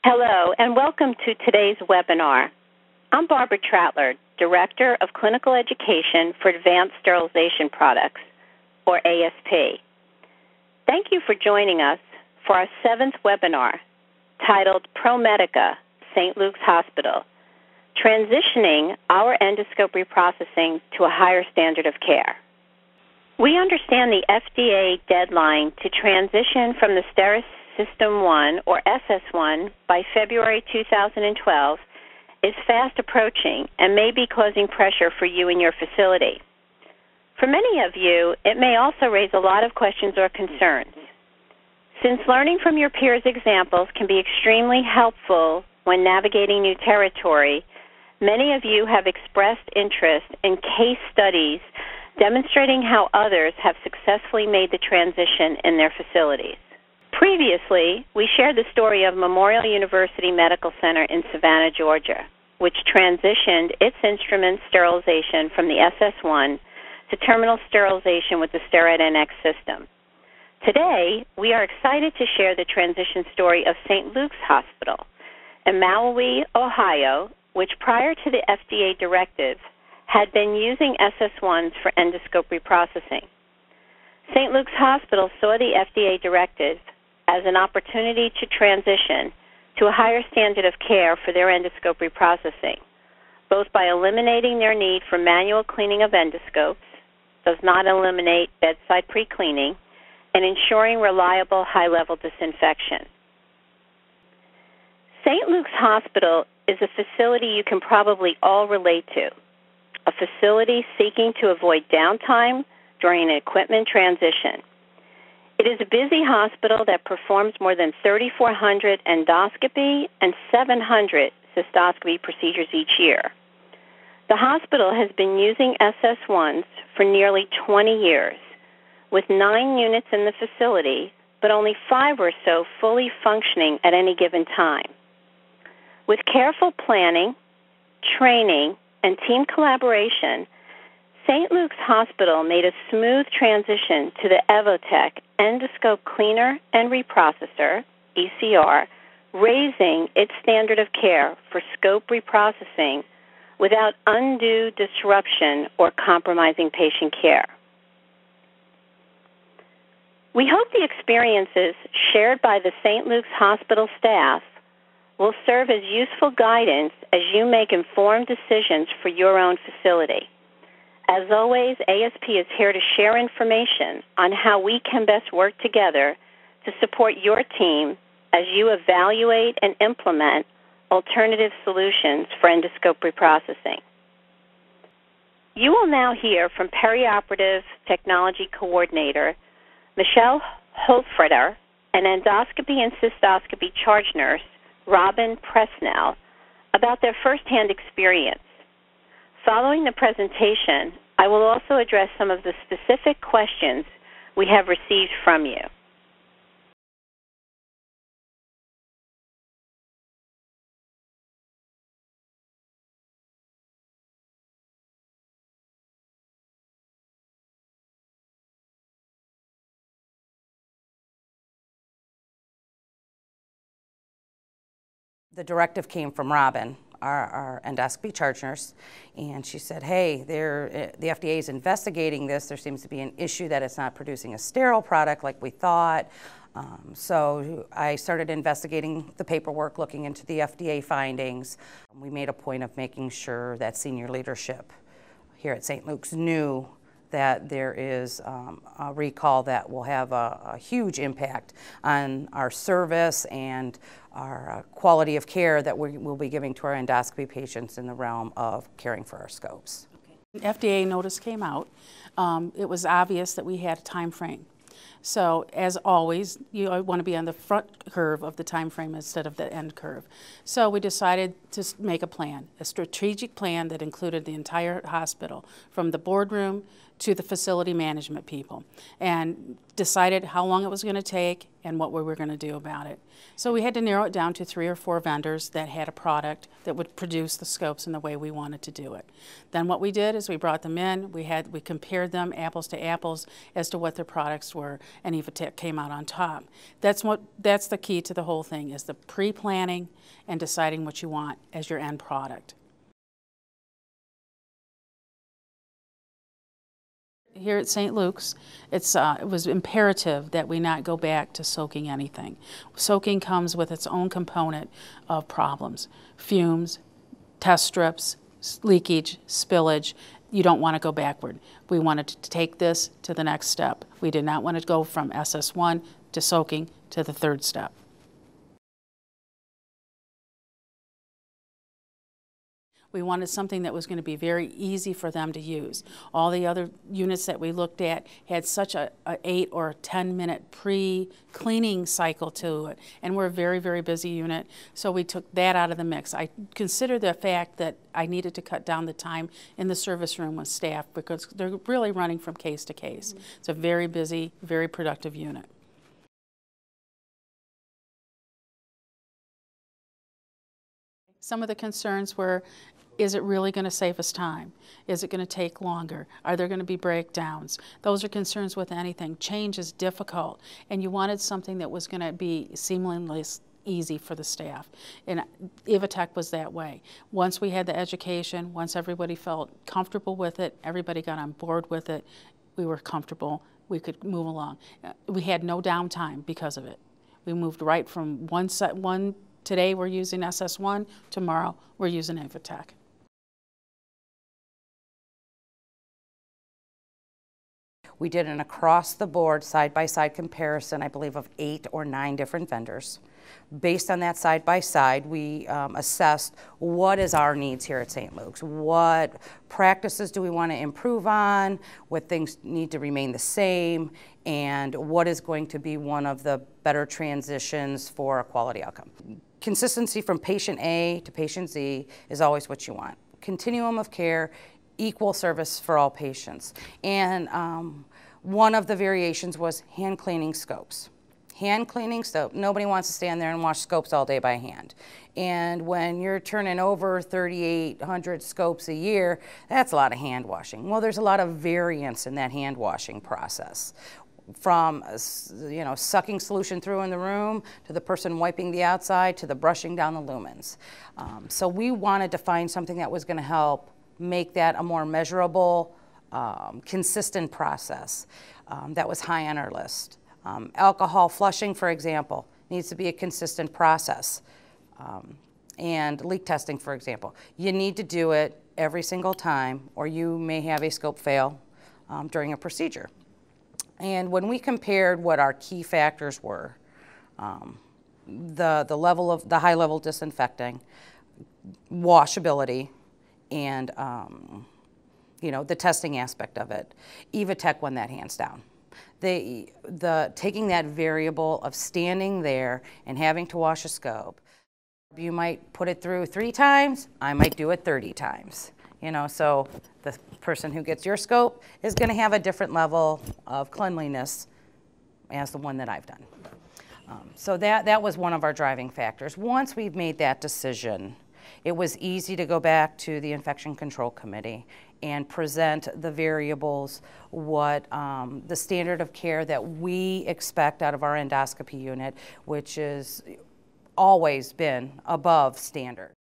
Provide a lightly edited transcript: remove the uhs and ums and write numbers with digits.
Hello, and welcome to today's webinar. I'm Barbara Troutler, Director of Clinical Education for Advanced Sterilization Products, or ASP. Thank you for joining us for our 7th webinar titled ProMedica St. Luke's Hospital, Transitioning Our Endoscope Reprocessing to a Higher Standard of Care. We understand the FDA deadline to transition from the STERIS System 1, or SS1, by February 2012 is fast approaching and may be causing pressure for you and your facility. For many of you, it may also raise a lot of questions or concerns. Since learning from your peers' examples can be extremely helpful when navigating new territory, many of you have expressed interest in case studies demonstrating how others have successfully made the transition in their facilities. Previously, we shared the story of Memorial University Medical Center in Savannah, Georgia, which transitioned its instrument sterilization from the SS1 to terminal sterilization with the STERIS NX system. Today, we are excited to share the transition story of St. Luke's Hospital in Maui, Ohio, which prior to the FDA directive had been using SS1s for endoscope reprocessing. St. Luke's Hospital saw the FDA directive as an opportunity to transition to a higher standard of care for their endoscope reprocessing, both by eliminating their need for manual cleaning of endoscopes, does not eliminate bedside pre-cleaning, and ensuring reliable high-level disinfection. St. Luke's Hospital is a facility you can probably all relate to, a facility seeking to avoid downtime during an equipment transition. It is a busy hospital that performs more than 3,400 endoscopy and 700 cystoscopy procedures each year. The hospital has been using SS1s for nearly 20 years, with 9 units in the facility, but only 5 or so fully functioning at any given time. With careful planning, training, and team collaboration, St. Luke's Hospital made a smooth transition to the EVOTECH Endoscope Cleaner and Reprocessor, ECR, raising its standard of care for scope reprocessing without undue disruption or compromising patient care. We hope the experiences shared by the St. Luke's Hospital staff will serve as useful guidance as you make informed decisions for your own facility. As always, ASP is here to share information on how we can best work together to support your team as you evaluate and implement alternative solutions for endoscope reprocessing. You will now hear from Perioperative Technology Coordinator Michelle Holfreder and Endoscopy and Cystoscopy Charge Nurse Robin Presnell about their firsthand experience. Following the presentation, I will also address some of the specific questions we have received from you. The directive came from Robin, our endoscopy charge nurse, and she said, hey, the FDA is investigating this. There seems to be an issue that it's not producing a sterile product like we thought. So I started investigating the paperwork, looking into the FDA findings. We made a point of making sure that senior leadership here at St. Luke's knew that there is a recall that will have a huge impact on our service and our quality of care that we will be giving to our endoscopy patients in the realm of caring for our scopes. Okay. FDA notice came out. It was obvious that we had a time frame. So as always, you want to be on the front curve of the time frame instead of the end curve. So we decided to make a plan, a strategic plan that included the entire hospital, from the boardroom to the facility management people and decided how long it was going to take and what we were going to do about it. So we had to narrow it down to 3 or 4 vendors that had a product that would produce the scopes in the way we wanted to do it. Then what we did is we brought them in, we compared them apples to apples as to what their products were, and EVOTECH came out on top. That's the key to the whole thing, is the pre-planning and deciding what you want as your end product. Here at St. Luke's, it was imperative that we not go back to soaking anything. Soaking comes with its own component of problems. Fumes, test strips, leakage, spillage. You don't want to go backward. We wanted to take this to the next step. We did not want to go from SS1 to soaking to the 3rd step. We wanted something that was going to be very easy for them to use. All the other units that we looked at had such a 8 or 10-minute pre-cleaning cycle to it, and we're a very, very busy unit, so we took that out of the mix. I consider the fact that I needed to cut down the time in the service room with staff because they're really running from case to case. It's a very busy, very productive unit. Some of the concerns were, is it really going to save us time? Is it going to take longer? Are there going to be breakdowns? Those are concerns with anything. Change is difficult, and you wanted something that was going to be seamlessly easy for the staff. And EVOTECH was that way. Once we had the education, once everybody felt comfortable with it, everybody got on board with it, we were comfortable, we could move along. We had no downtime because of it. We moved right from today we're using SS1, tomorrow we're using EVOTECH. We did an across-the-board, side-by-side comparison, I believe, of 8 or 9 different vendors. Based on that side-by-side, we assessed what is our needs here at St. Luke's. What practices do we want to improve on? What things need to remain the same? And what is going to be one of the better transitions for a quality outcome? Consistency from patient A to patient Z is always what you want. Continuum of care, equal service for all patients. And one of the variations was hand cleaning scopes. Hand cleaning soap. Nobody wants to stand there and wash scopes all day by hand. And when you're turning over 3,800 scopes a year, that's a lot of hand washing. Well, there's a lot of variance in that hand washing process. From sucking solution through in the room, to the person wiping the outside, to the brushing down the lumens. So we wanted to find something that was going to help make that a more measurable, consistent process. That was high on our list. Alcohol flushing, for example, needs to be a consistent process. And leak testing, for example. You need to do it every single time, or you may have a scope fail during a procedure. And when we compared what our key factors were, the high level disinfecting, washability, and the testing aspect of it, EVOTECH won that hands down. Taking that variable of standing there and having to wash a scope, you might put it through 3 times, I might do it 30 times. So the person who gets your scope is going to have a different level of cleanliness as the one that I've done. So that was one of our driving factors. Once we've made that decision, it was easy to go back to the Infection Control Committee and present the variables, what the standard of care that we expect out of our endoscopy unit, which has always been above standard.